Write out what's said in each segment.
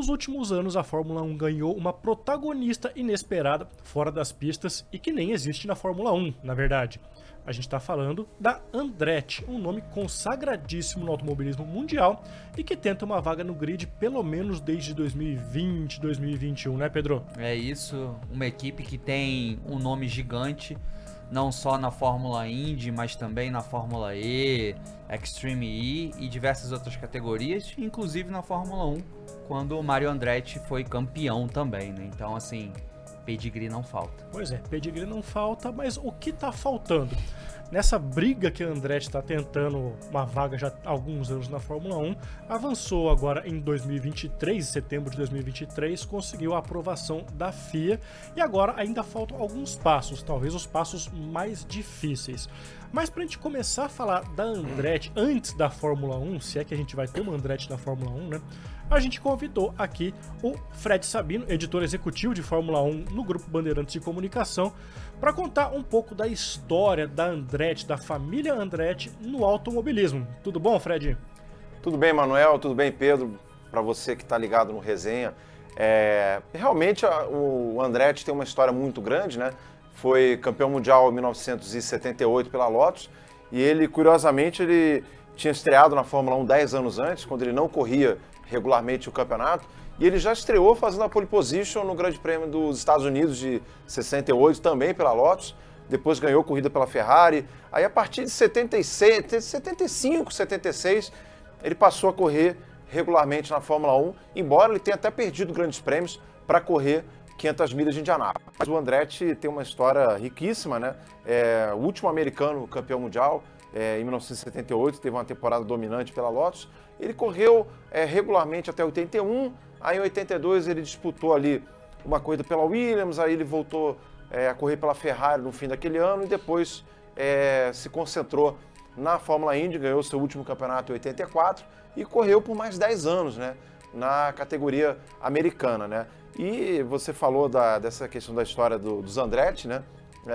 nos últimos anos a Fórmula 1 ganhou uma protagonista inesperada fora das pistas e que nem existe na Fórmula 1, na verdade. A gente está falando da Andretti, um nome consagradíssimo no automobilismo mundial e que tenta uma vaga no grid pelo menos desde 2020, 2021, né, Pedro? É isso, uma equipe que tem um nome gigante, não só na Fórmula Indy, mas também na Fórmula E, Extreme E e diversas outras categorias, inclusive na Fórmula 1, quando o Mario Andretti foi campeão também, né? Então, assim, pedigree não falta. Pois é, pedigree não falta, mas o que tá faltando? Nessa briga que a Andretti está tentando uma vaga já há alguns anos na Fórmula 1, avançou agora em 2023, setembro de 2023, conseguiu a aprovação da FIA e agora ainda faltam alguns passos, talvez os passos mais difíceis. Mas pra gente começar a falar da Andretti antes da Fórmula 1, se é que a gente vai ter uma Andretti na Fórmula 1, né? A gente convidou aqui o Fred Sabino, editor executivo de Fórmula 1 no Grupo Bandeirantes de Comunicação, para contar um pouco da história da Andretti, da família Andretti no automobilismo. Tudo bom, Fred? Tudo bem, Manuel, tudo bem, Pedro, para você que está ligado no Resenha. Realmente o Andretti tem uma história muito grande, né? Foi campeão mundial em 1978 pela Lotus e ele, curiosamente, ele tinha estreado na Fórmula 1 10 anos antes, quando ele não corria regularmente o campeonato, e ele já estreou fazendo a pole position no Grande Prêmio dos Estados Unidos de 68, também pela Lotus, depois ganhou corrida pela Ferrari, aí a partir de 75, 76, ele passou a correr regularmente na Fórmula 1, embora ele tenha até perdido grandes prêmios para correr 500 milhas de Indianápolis. Mas o Andretti tem uma história riquíssima, né? O último americano campeão mundial, em 1978, teve uma temporada dominante pela Lotus. Ele correu regularmente até 81, aí em 82 ele disputou ali uma corrida pela Williams, aí ele voltou a correr pela Ferrari no fim daquele ano e depois se concentrou na Fórmula Indy, ganhou seu último campeonato em 84 e correu por mais 10 anos, né, na categoria americana, né? E você falou dessa questão da história dos Andretti, né?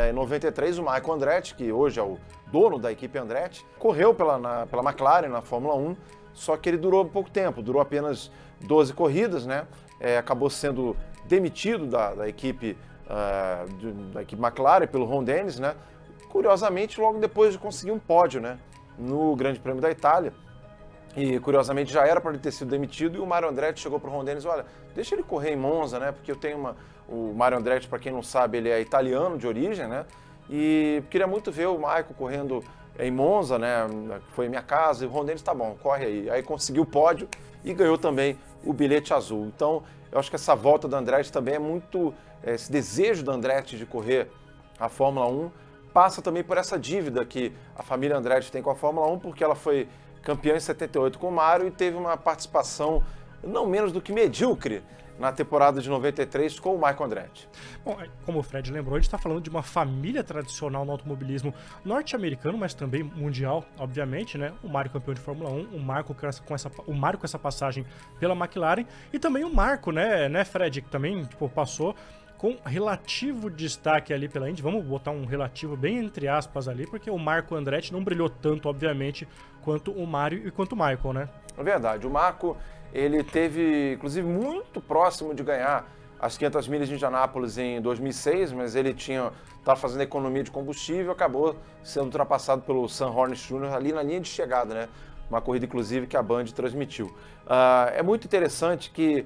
Em 93, o Michael Andretti, que hoje é o dono da equipe Andretti, correu pela McLaren na Fórmula 1, só que ele durou pouco tempo, durou apenas 12 corridas, né? Acabou sendo demitido da equipe McLaren pelo Ron Dennis, né? Curiosamente, logo depois de conseguir um pódio, né, no Grande Prêmio da Itália. E, curiosamente, já era para ele ter sido demitido e o Mario Andretti chegou para o Ron Dennis, olha, deixa ele correr em Monza, né, porque eu tenho o Mario Andretti, para quem não sabe, ele é italiano de origem, né, e queria muito ver o Michael correndo em Monza, né, foi minha casa, e o Ron Dennis, tá bom, corre aí. Aí conseguiu o pódio e ganhou também o bilhete azul. Então, eu acho que essa volta do Andretti também é muito, esse desejo do Andretti de correr a Fórmula 1, passa também por essa dívida que a família Andretti tem com a Fórmula 1, porque ela foi campeã em 78 com o Mario e teve uma participação não menos do que medíocre na temporada de 93 com o Michael Andretti. Bom, como o Fred lembrou, a gente está falando de uma família tradicional no automobilismo norte-americano, mas também mundial, obviamente, né? O Mario campeão de Fórmula 1, o Marco com essa passagem pela McLaren e também o Marco, né, Fred, que também passou com relativo destaque ali pela Indy. Vamos botar um relativo bem entre aspas ali, porque o Marco Andretti não brilhou tanto, obviamente, quanto o Mario e quanto o Michael, né? É verdade. O Marco, ele teve, inclusive, muito próximo de ganhar as 500 milhas de Indianápolis em 2006, mas ele estava fazendo economia de combustível e acabou sendo ultrapassado pelo Sam Hornish Jr. ali na linha de chegada, né? Uma corrida, inclusive, que a Band transmitiu. É muito interessante que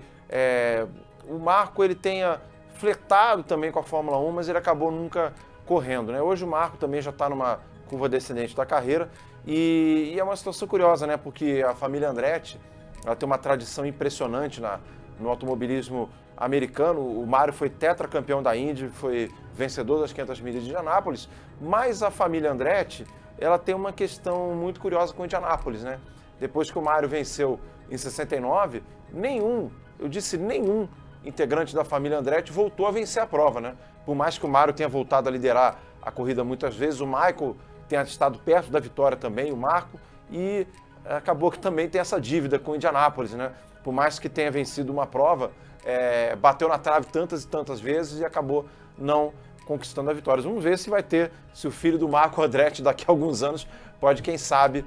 o Marco ele tenha flertado também com a Fórmula 1, mas ele acabou nunca correndo, né? Hoje o Marco também já está numa curva descendente da carreira e é uma situação curiosa, né? Porque a família Andretti, ela tem uma tradição impressionante no automobilismo americano. O Mario foi tetracampeão da Indy, foi vencedor das 500 milhas de Indianápolis, mas a família Andretti, ela tem uma questão muito curiosa com Indianápolis, né? Depois que o Mario venceu em 69, nenhum integrante da família Andretti voltou a vencer a prova, né? Por mais que o Mario tenha voltado a liderar a corrida muitas vezes, o Michael tenha estado perto da vitória também, o Marco, e acabou que também tem essa dívida com o Indianápolis, né? Por mais que tenha vencido uma prova, bateu na trave tantas e tantas vezes e acabou não conquistando a vitória. Vamos ver se o filho do Marco Andretti daqui a alguns anos pode, quem sabe,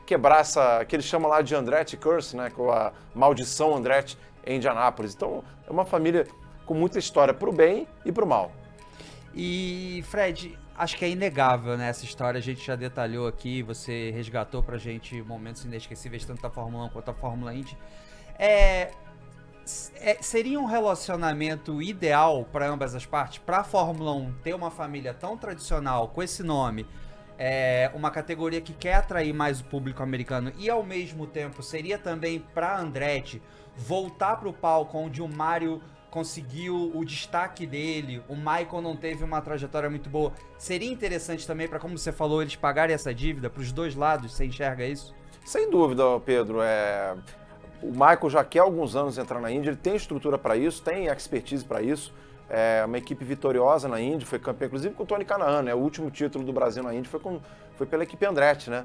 quebrar essa, que eles chamam lá de Andretti Curse, né? Com a maldição Andretti, em Indianápolis. Então, é uma família com muita história para o bem e para o mal. E, Fred, acho que é inegável, né? Essa história a gente já detalhou aqui, você resgatou pra gente momentos inesquecíveis, tanto da Fórmula 1 quanto da Fórmula Indy. Seria um relacionamento ideal para ambas as partes? Para a Fórmula 1 ter uma família tão tradicional, com esse nome, uma categoria que quer atrair mais o público americano, e ao mesmo tempo seria também para Andretti voltar para o palco onde o Mário conseguiu o destaque dele, o Michael não teve uma trajetória muito boa. Seria interessante também para, como você falou, eles pagarem essa dívida para os dois lados? Você enxerga isso? Sem dúvida, Pedro. O Michael já quer há alguns anos entrar na Indy, ele tem estrutura para isso, tem expertise para isso. É uma equipe vitoriosa na Indy, foi campeão, inclusive com o Tony Kanaan, né? O último título do Brasil na Indy foi pela equipe Andretti, né?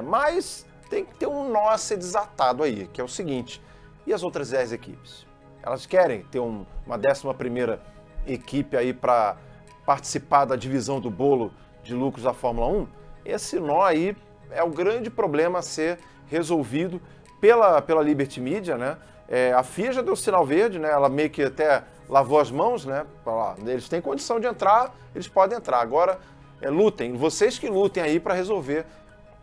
Mas tem que ter um nó a ser desatado aí, que é o seguinte: e as outras 10 equipes? Elas querem ter uma 11ª equipe aí para participar da divisão do bolo de lucros da Fórmula 1? Esse nó aí é o grande problema a ser resolvido pela Liberty Media, né? A FIA já deu sinal verde, né? Ela meio que até lavou as mãos, né? Eles têm condição de entrar, eles podem entrar. Agora, lutem, vocês que lutem aí para resolver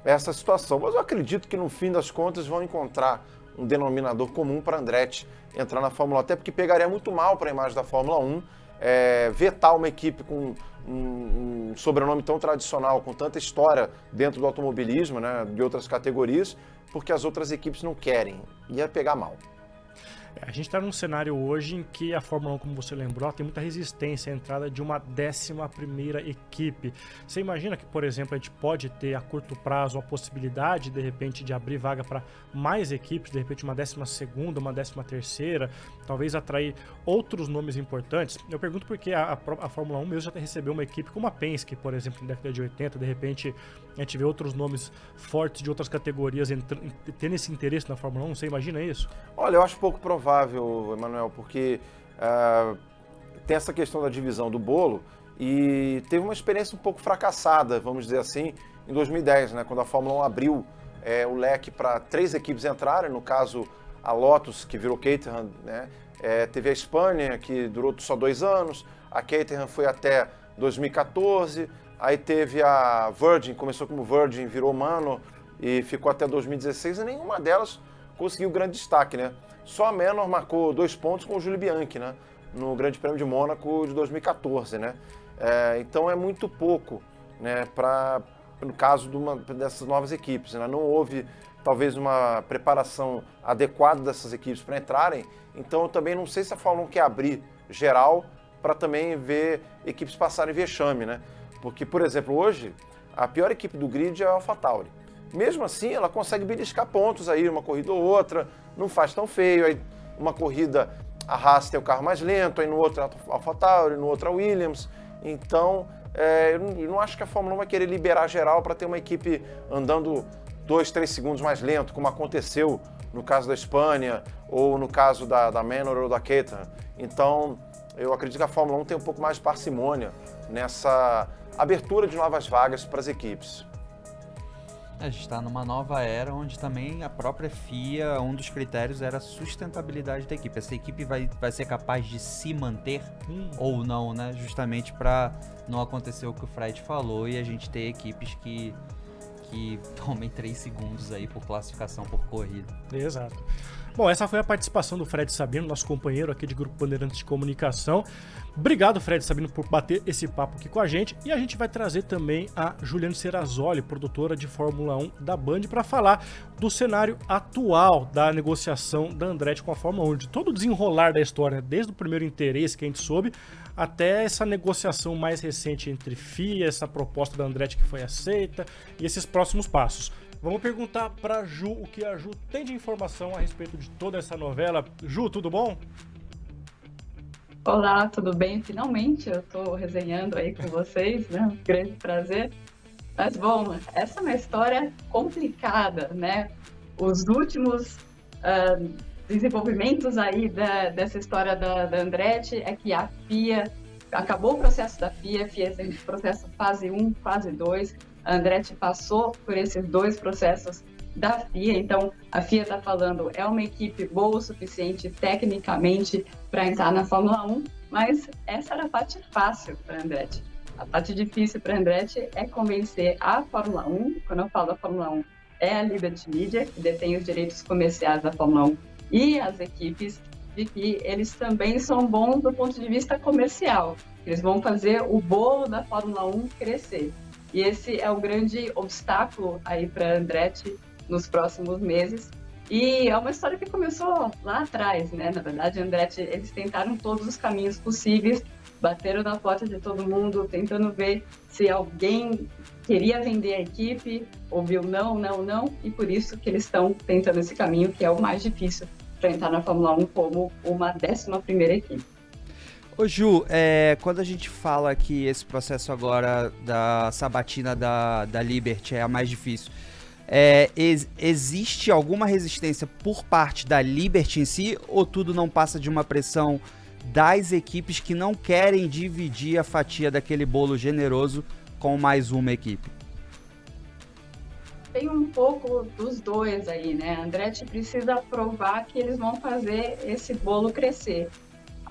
essa situação. Mas eu acredito que no fim das contas vão encontrar um denominador comum para Andretti entrar na Fórmula 1, até porque pegaria muito mal para a imagem da Fórmula 1 vetar uma equipe com um sobrenome tão tradicional, com tanta história dentro do automobilismo, né, de outras categorias, porque as outras equipes não querem. Ia pegar mal. A gente está num cenário hoje em que a Fórmula 1, como você lembrou, tem muita resistência à entrada de uma 11ª equipe. Você imagina que, por exemplo, a gente pode ter a curto prazo a possibilidade, de repente, de abrir vaga para mais equipes, de repente uma 12ª, uma 13ª, talvez atrair outros nomes importantes? Eu pergunto porque a Fórmula 1 mesmo já recebeu uma equipe como a Penske, por exemplo, na década de 80, de repente a gente vê outros nomes fortes de outras categorias tendo esse interesse na Fórmula 1, você imagina isso? Olha, eu acho pouco provável, Emanuel, porque tem essa questão da divisão do bolo e teve uma experiência um pouco fracassada, vamos dizer assim, em 2010, né, quando a Fórmula 1 abriu o leque para 3 equipes entrarem, no caso a Lotus, que virou Caterham, né, teve a Espanha, que durou só 2 anos, a Caterham foi até 2014, aí teve a Virgin, começou como Virgin, virou Manor e ficou até 2016, e nenhuma delas conseguiu grande destaque, né? Só a Manor marcou 2 pontos com o Júlio Bianchi, né? No Grande Prêmio de Mônaco de 2014, né? Então é muito pouco, né? No caso dessas novas equipes, né? Não houve talvez uma preparação adequada dessas equipes para entrarem. Então eu também não sei se a Fórmula 1 quer abrir geral para também ver equipes passarem vexame, né? Porque, por exemplo, hoje a pior equipe do grid é a AlphaTauri. Mesmo assim, ela consegue beliscar pontos aí, uma corrida ou outra, não faz tão feio. Aí uma corrida a Haas tem o carro mais lento, aí no outro a AlphaTauri, no outro a Williams. Então, eu não acho que a Fórmula 1 vai querer liberar geral para ter uma equipe andando 2, 3 segundos mais lento, como aconteceu no caso da Espanha ou no caso da Manor ou da Caterham. Então, eu acredito que a Fórmula 1 tem um pouco mais de parcimônia nessa abertura de novas vagas para as equipes. A gente está numa nova era onde também a própria FIA, um dos critérios era a sustentabilidade da equipe. Essa equipe vai ser capaz de se manter ou não, né? Justamente para não acontecer o que o Fred falou e a gente ter equipes que tomem 3 segundos aí por classificação por corrida. Exato. Bom, essa foi a participação do Fred Sabino, nosso companheiro aqui de Grupo Bandeirantes de Comunicação. Obrigado, Fred Sabino, por bater esse papo aqui com a gente. E a gente vai trazer também a Juliane Serrazoli, produtora de Fórmula 1 da Band, para falar do cenário atual da negociação da Andretti com a Fórmula 1, de todo o desenrolar da história, desde o primeiro interesse que a gente soube, até essa negociação mais recente entre FIA, essa proposta da Andretti que foi aceita e esses próximos passos. Vamos perguntar para Ju o que a Ju tem de informação a respeito de toda essa novela. Ju, tudo bom? Olá, tudo bem? Finalmente eu estou resenhando aí com vocês, né? Um grande prazer. Mas, bom, essa é uma história complicada, né? Os últimos desenvolvimentos aí dessa história da Andretti é que a FIA, acabou o processo da FIA em processo fase 1, fase 2, a Andretti passou por esses 2 processos da FIA. Então, a FIA está falando, é uma equipe boa o suficiente tecnicamente para entrar na Fórmula 1, mas essa era a parte fácil para Andretti. A parte difícil para Andretti é convencer a Fórmula 1, quando eu falo da Fórmula 1, é a Liberty Media, que detém os direitos comerciais da Fórmula 1, e as equipes, de que eles também são bons do ponto de vista comercial. Eles vão fazer o bolo da Fórmula 1 crescer. E esse é o grande obstáculo aí para Andretti nos próximos meses. E é uma história que começou lá atrás, né? Na verdade, Andretti, eles tentaram todos os caminhos possíveis, bateram na porta de todo mundo, tentando ver se alguém queria vender a equipe, ouviu não, e por isso que eles estão tentando esse caminho, que é o mais difícil para entrar na Fórmula 1 como uma 11ª equipe. Ô Ju, quando a gente fala que esse processo agora da sabatina da Liberty é a mais difícil, existe alguma resistência por parte da Liberty em si, ou tudo não passa de uma pressão das equipes que não querem dividir a fatia daquele bolo generoso com mais uma equipe? Tem um pouco dos dois aí, né? A Andretti precisa provar que eles vão fazer esse bolo crescer.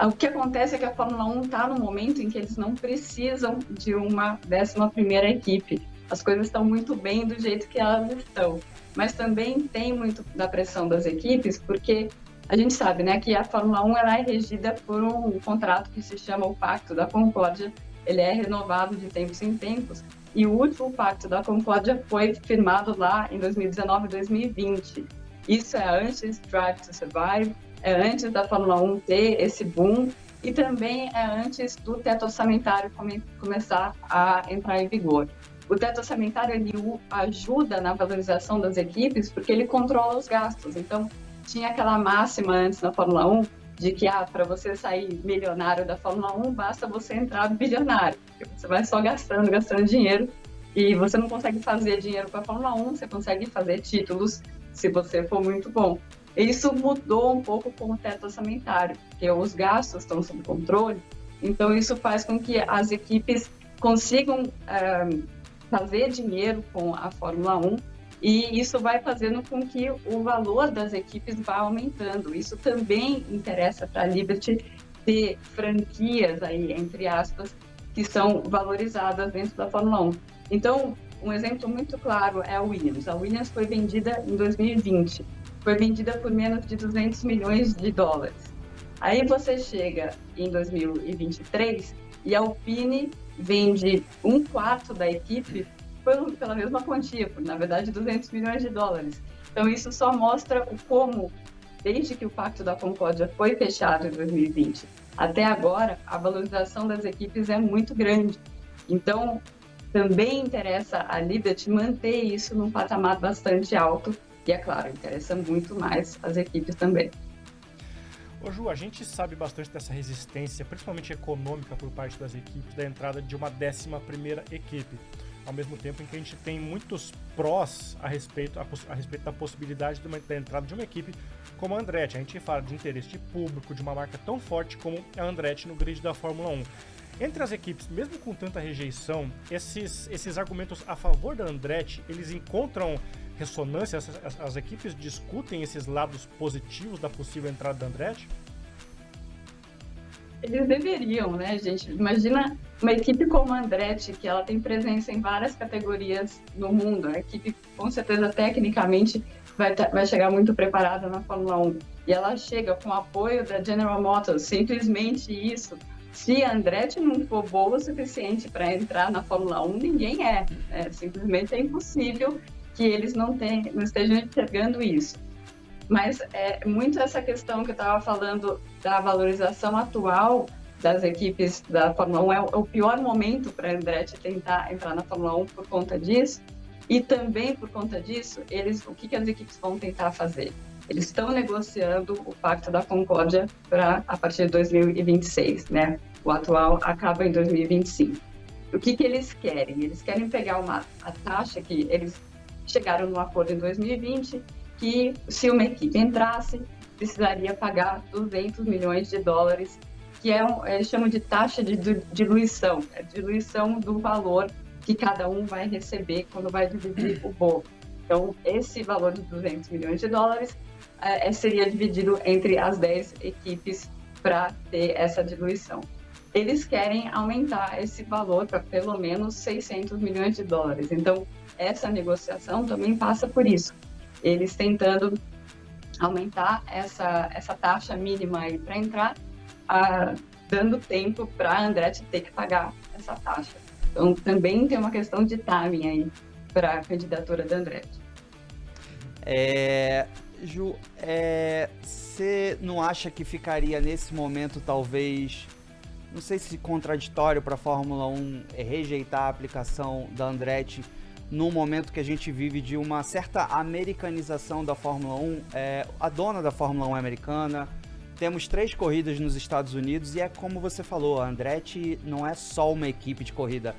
O que acontece é que a Fórmula 1 está no momento em que eles não precisam de uma 11ª equipe. As coisas estão muito bem do jeito que elas estão. Mas também tem muito da pressão das equipes, porque a gente sabe, né, que a Fórmula 1 ela é regida por um contrato que se chama o Pacto da Concórdia. Ele é renovado de tempos em tempos. E o último Pacto da Concórdia foi firmado lá em 2019 e 2020. Isso é antes Drive to Survive, é antes da Fórmula 1 ter esse boom e também é antes do teto orçamentário começar a entrar em vigor. O teto orçamentário ele ajuda na valorização das equipes porque ele controla os gastos. Então, tinha aquela máxima antes na Fórmula 1 de que para você sair milionário da Fórmula 1, basta você entrar bilionário. Porque você vai só gastando dinheiro e você não consegue fazer dinheiro com a Fórmula 1, você consegue fazer títulos se você for muito bom. Isso mudou um pouco com o teto orçamentário, porque os gastos estão sob controle, então isso faz com que as equipes consigam fazer dinheiro com a Fórmula 1 e isso vai fazendo com que o valor das equipes vá aumentando. Isso também interessa para a Liberty ter franquias aí, entre aspas, que são valorizadas dentro da Fórmula 1. Então, um exemplo muito claro é a Williams. A Williams foi vendida em 2020. Foi vendida por menos de 200 milhões de dólares. Aí você chega em 2023 e a Alpine vende 1/4 da equipe pela mesma quantia, por, na verdade, 200 milhões de dólares. Então isso só mostra como, desde que o Pacto da Concórdia foi fechado em 2020, até agora, a valorização das equipes é muito grande. Então, também interessa a Liberty manter isso num patamar bastante alto, e, é claro, interessa muito mais as equipes também. Ô Ju, a gente sabe bastante dessa resistência, principalmente econômica, por parte das equipes, da entrada de uma 11ª equipe. Ao mesmo tempo em que a gente tem muitos prós a respeito da possibilidade da entrada de uma equipe como a Andretti. A gente fala de interesse de público, de uma marca tão forte como a Andretti no grid da Fórmula 1. Entre as equipes, mesmo com tanta rejeição, esses argumentos a favor da Andretti, eles encontram ressonância? As equipes discutem esses lados positivos da possível entrada da Andretti? Eles deveriam, né, gente? Imagina uma equipe como a Andretti, que ela tem presença em várias categorias no mundo. A equipe, com certeza, tecnicamente, vai chegar muito preparada na Fórmula 1. E ela chega com o apoio da General Motors, simplesmente isso. Se a Andretti não for boa o suficiente para entrar na Fórmula 1, ninguém é. Simplesmente é impossível que eles não estejam enxergando isso. Mas é muito essa questão que eu estava falando da valorização atual das equipes da Fórmula 1. É o pior momento para a Andretti tentar entrar na Fórmula 1 por conta disso. E também por conta disso, o que as equipes vão tentar fazer? Eles estão negociando o Pacto da Concórdia a partir de 2026, né? O atual acaba em 2025. O que eles querem? Eles querem pegar a taxa que eles chegaram no acordo em 2020, que se uma equipe entrasse, precisaria pagar 200 milhões de dólares, que eles chamam de taxa de diluição, diluição do valor que cada um vai receber quando vai dividir o bolo. Então, esse valor de 200 milhões de dólares seria dividido entre as 10 equipes para ter essa diluição. Eles querem aumentar esse valor para pelo menos 600 milhões de dólares. Então, essa negociação também passa por isso. Eles tentando aumentar essa taxa mínima aí para entrar, dando tempo para a Andretti ter que pagar essa taxa. Então, também tem uma questão de timing aí para a candidatura da Andretti. Ju, você não acha que ficaria nesse momento, talvez, não sei se contraditório para a Fórmula 1 rejeitar a aplicação da Andretti num momento que a gente vive de uma certa americanização da Fórmula 1? A dona da Fórmula 1 é americana, temos 3 corridas nos Estados Unidos e é como você falou, a Andretti não é só uma equipe de corrida,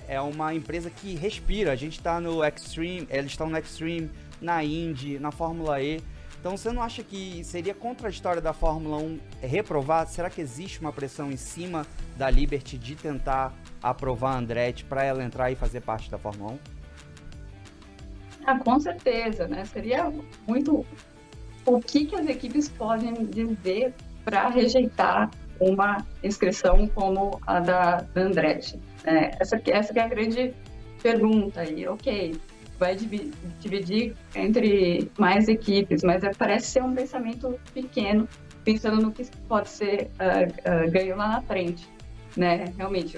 é uma empresa que respira. A gente está no Extreme, eles estão no Extreme, na Indy, na Fórmula E. Então você não acha que seria contraditório da Fórmula 1 reprovar? Será que existe uma pressão em cima da Liberty de tentar aprovar a Andretti para ela entrar e fazer parte da Fórmula 1? Com certeza, né? Seria muito o que as equipes podem dizer para rejeitar uma inscrição como a da Andretti. Essa que é a grande pergunta aí. Ok, vai dividir entre mais equipes, mas parece ser um pensamento pequeno, pensando no que pode ser ganho lá na frente, né? Realmente,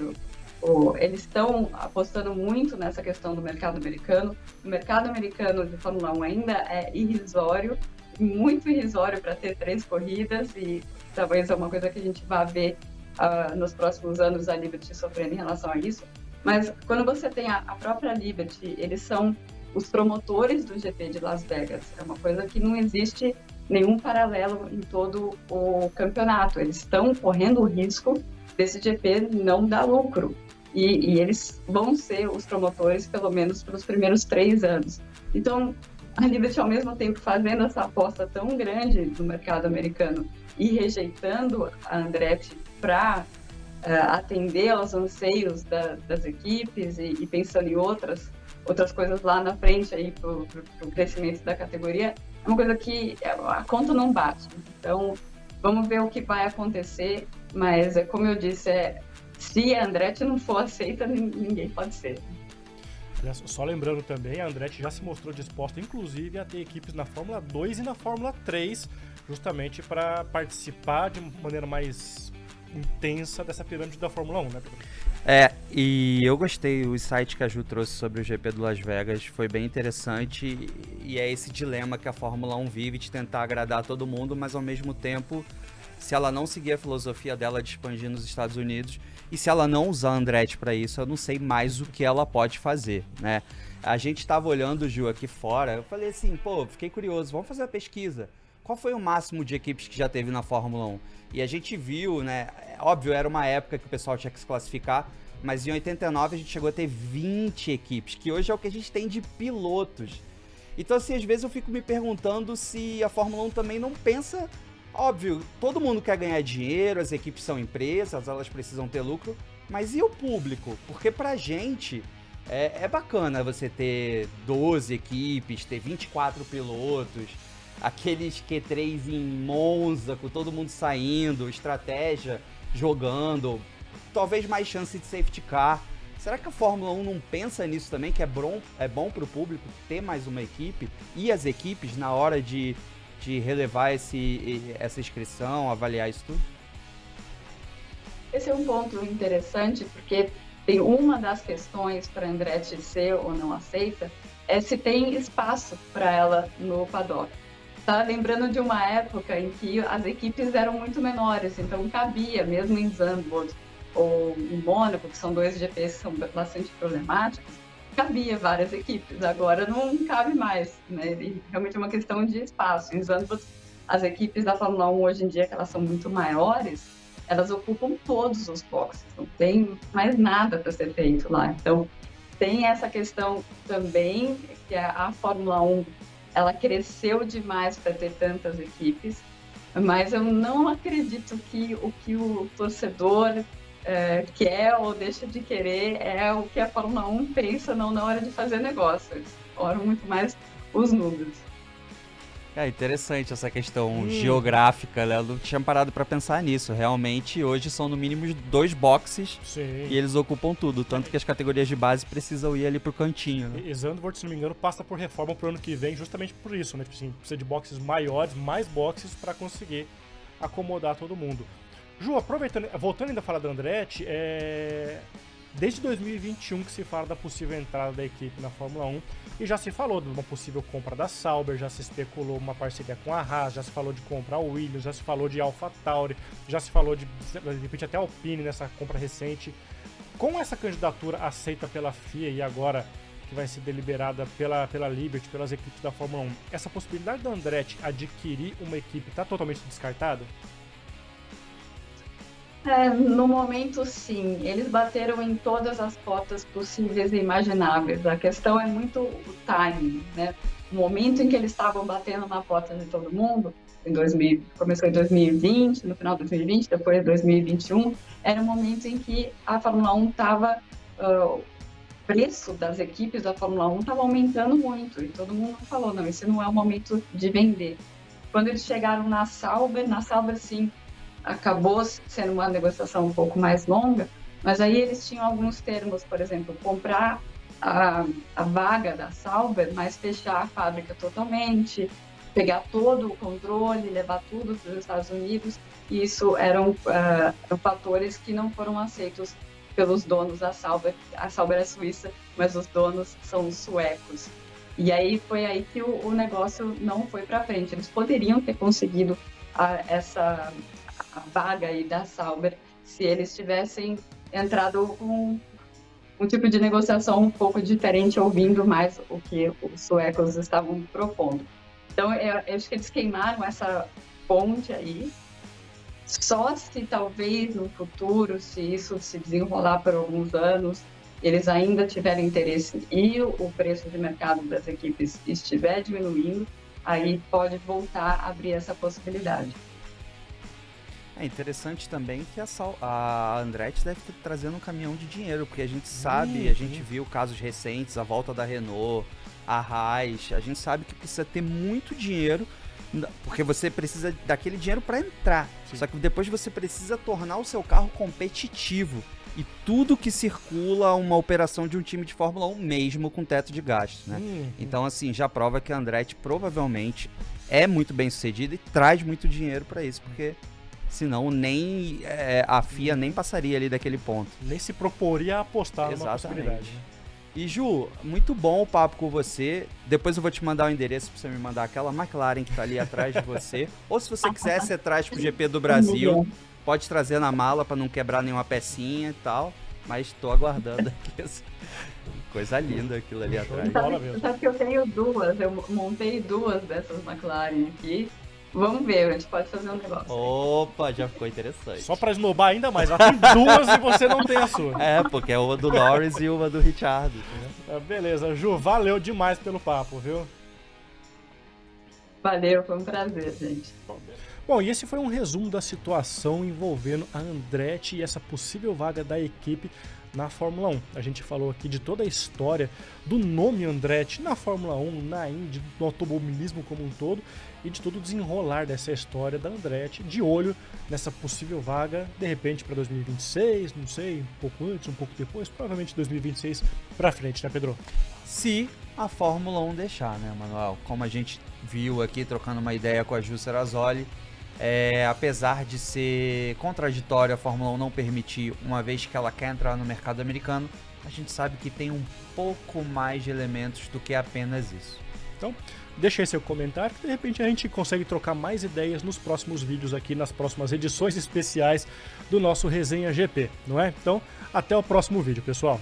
eles estão apostando muito nessa questão do mercado americano. O mercado americano de Fórmula 1 ainda é irrisório, muito irrisório para ter 3 corridas, e talvez é uma coisa que a gente vai ver nos próximos anos a Liberty sofrendo em relação a isso. Mas quando você tem a própria Liberty, eles são os promotores do GP de Las Vegas. É uma coisa que não existe nenhum paralelo em todo o campeonato. Eles estão correndo o risco desse GP não dar lucro. E eles vão ser os promotores, pelo menos pelos primeiros 3 anos. Então, a Liberty, ao mesmo tempo, fazendo essa aposta tão grande no mercado americano e rejeitando a Andretti para atender aos anseios das equipes e pensando em outras coisas lá na frente aí para o crescimento da categoria, é uma coisa que a conta não bate. Então, vamos ver o que vai acontecer, mas como eu disse, se a Andretti não for aceita, ninguém pode ser. Só lembrando também, a Andretti já se mostrou disposta, inclusive, a ter equipes na Fórmula 2 e na Fórmula 3, justamente para participar de maneira mais intensa dessa pirâmide da Fórmula 1, né, Pedro? E eu gostei, o insight que a Ju trouxe sobre o GP do Las Vegas foi bem interessante, e é esse dilema que a Fórmula 1 vive de tentar agradar todo mundo, mas ao mesmo tempo, se ela não seguir a filosofia dela de expandir nos Estados Unidos, e se ela não usar a Andretti para isso, eu não sei mais o que ela pode fazer, né? A gente estava olhando, Ju, aqui fora, eu falei assim, fiquei curioso, vamos fazer a pesquisa. Qual foi o máximo de equipes que já teve na Fórmula 1? E a gente viu, né, óbvio, era uma época que o pessoal tinha que se classificar, mas em 89 a gente chegou a ter 20 equipes, que hoje é o que a gente tem de pilotos. Então, assim, às vezes eu fico me perguntando se a Fórmula 1 também não pensa. Óbvio, todo mundo quer ganhar dinheiro, as equipes são empresas, elas precisam ter lucro, mas e o público? Porque pra gente é bacana você ter 12 equipes, ter 24 pilotos, aqueles Q3 em Monza, com todo mundo saindo, estratégia, jogando, talvez mais chance de safety car. Será que a Fórmula 1 não pensa nisso também, que é bom pro público ter mais uma equipe e as equipes na hora de relevar essa inscrição, avaliar isso tudo? Esse é um ponto interessante, porque tem uma das questões para a Andretti ser ou não aceita, se tem espaço para ela no paddock. Tá lembrando de uma época em que as equipes eram muito menores, então cabia, mesmo em Zandvoort ou em Mônaco, que são 2 GPs que são bastante problemáticos, cabia várias equipes, agora não cabe mais, né? E realmente é uma questão de espaço. Em Zandvoort, as equipes da Fórmula 1 hoje em dia, que elas são muito maiores, elas ocupam todos os boxes, não tem mais nada para ser feito lá. Então, tem essa questão também, que a Fórmula 1, ela cresceu demais para ter tantas equipes, mas eu não acredito que o torcedor quer ou deixa de querer, é o que a Fórmula 1 pensa não na hora de fazer negócio. Eles olham muito mais os números. É interessante essa questão geográfica, né? Eu não tinha parado pra pensar nisso. Realmente, hoje são no mínimo 2 boxes. Sim. E eles ocupam tudo. Tanto que as categorias de base precisam ir ali pro cantinho, né? E Zandvoort, se não me engano, passa por reforma pro ano que vem, justamente por isso, né? Tipo assim, precisa de boxes maiores, mais boxes para conseguir acomodar todo mundo. Ju, aproveitando, voltando ainda a falar da Andretti, desde 2021 que se fala da possível entrada da equipe na Fórmula 1 e já se falou de uma possível compra da Sauber, já se especulou uma parceria com a Haas, já se falou de comprar o Williams, já se falou de AlphaTauri, já se falou de repente até Alpine nessa compra recente. Com essa candidatura aceita pela FIA e agora que vai ser deliberada pela Liberty, pelas equipes da Fórmula 1, essa possibilidade da Andretti adquirir uma equipe está totalmente descartada? No momento, sim. Eles bateram em todas as cotas possíveis e imagináveis. A questão é muito o timing, né? O momento em que eles estavam batendo na porta de todo mundo, começou em 2020, no final de 2020, depois de 2021, era um momento em que a Fórmula 1 estava... o preço das equipes da Fórmula 1 estava aumentando muito. E todo mundo falou, não, esse não é o momento de vender. Quando eles chegaram na Sauber, sim, acabou sendo uma negociação um pouco mais longa, mas aí eles tinham alguns termos, por exemplo, comprar a vaga da Sauber, mas fechar a fábrica totalmente, pegar todo o controle, levar tudo para os Estados Unidos, e isso eram fatores que não foram aceitos pelos donos da Sauber. A Sauber é suíça, mas os donos são suecos. E aí foi aí que o negócio não foi para frente. Eles poderiam ter conseguido essa vaga aí da Sauber se eles tivessem entrado com um tipo de negociação um pouco diferente, ouvindo mais o que os suecos estavam propondo. Então, eu acho que eles queimaram essa ponte aí. Só se talvez no futuro, se isso se desenrolar por alguns anos, eles ainda tiverem interesse e o preço de mercado das equipes estiver diminuindo, aí pode voltar a abrir essa possibilidade. É interessante também que a Andretti deve estar trazendo um caminhão de dinheiro, porque a gente sabe, a gente viu casos recentes, a volta da Renault, a Haas, a gente sabe que precisa ter muito dinheiro, porque você precisa daquele dinheiro para entrar. Sim. Só que depois você precisa tornar o seu carro competitivo. E tudo que circula uma operação de um time de Fórmula 1 mesmo com teto de gastos, né? Então, assim, já prova que a Andretti provavelmente é muito bem sucedida e traz muito dinheiro para isso, porque senão nem a FIA nem passaria ali daquele ponto. Nem se proporia a apostar numa possibilidade. E Ju, muito bom o papo com você. Depois eu vou te mandar o endereço pra você me mandar aquela McLaren que tá ali atrás de você. Ou se você quiser, você traz pro GP do Brasil. Pode trazer na mala pra não quebrar nenhuma pecinha e tal. Mas tô aguardando aqui. Coisa linda aquilo ali atrás. Sabe que eu tenho duas. Eu montei duas dessas McLaren aqui. Vamos ver, a gente pode fazer um negócio. Opa, já ficou interessante. Só pra esnobar ainda mais. Ela tem duas e você não tem a sua. Porque é uma do Norris e uma do Richard. Beleza, Ju, valeu demais pelo papo, viu? Valeu, foi um prazer, gente. Bom, e esse foi um resumo da situação envolvendo a Andretti e essa possível vaga da equipe na Fórmula 1. A gente falou aqui de toda a história do nome Andretti na Fórmula 1, na Indy, do automobilismo como um todo e de todo o desenrolar dessa história da Andretti, de olho nessa possível vaga, de repente para 2026, não sei, um pouco antes, um pouco depois, provavelmente 2026 para frente, né, Pedro? Se a Fórmula 1 deixar, né, Manuel? Como a gente viu aqui, trocando uma ideia com a Ju Serrazoli, apesar de ser contraditório a Fórmula 1 não permitir, uma vez que ela quer entrar no mercado americano, a gente sabe que tem um pouco mais de elementos do que apenas isso. Então, deixa aí seu comentário, que de repente a gente consegue trocar mais ideias nos próximos vídeos aqui, nas próximas edições especiais do nosso Resenha GP, não é? Então, até o próximo vídeo, pessoal.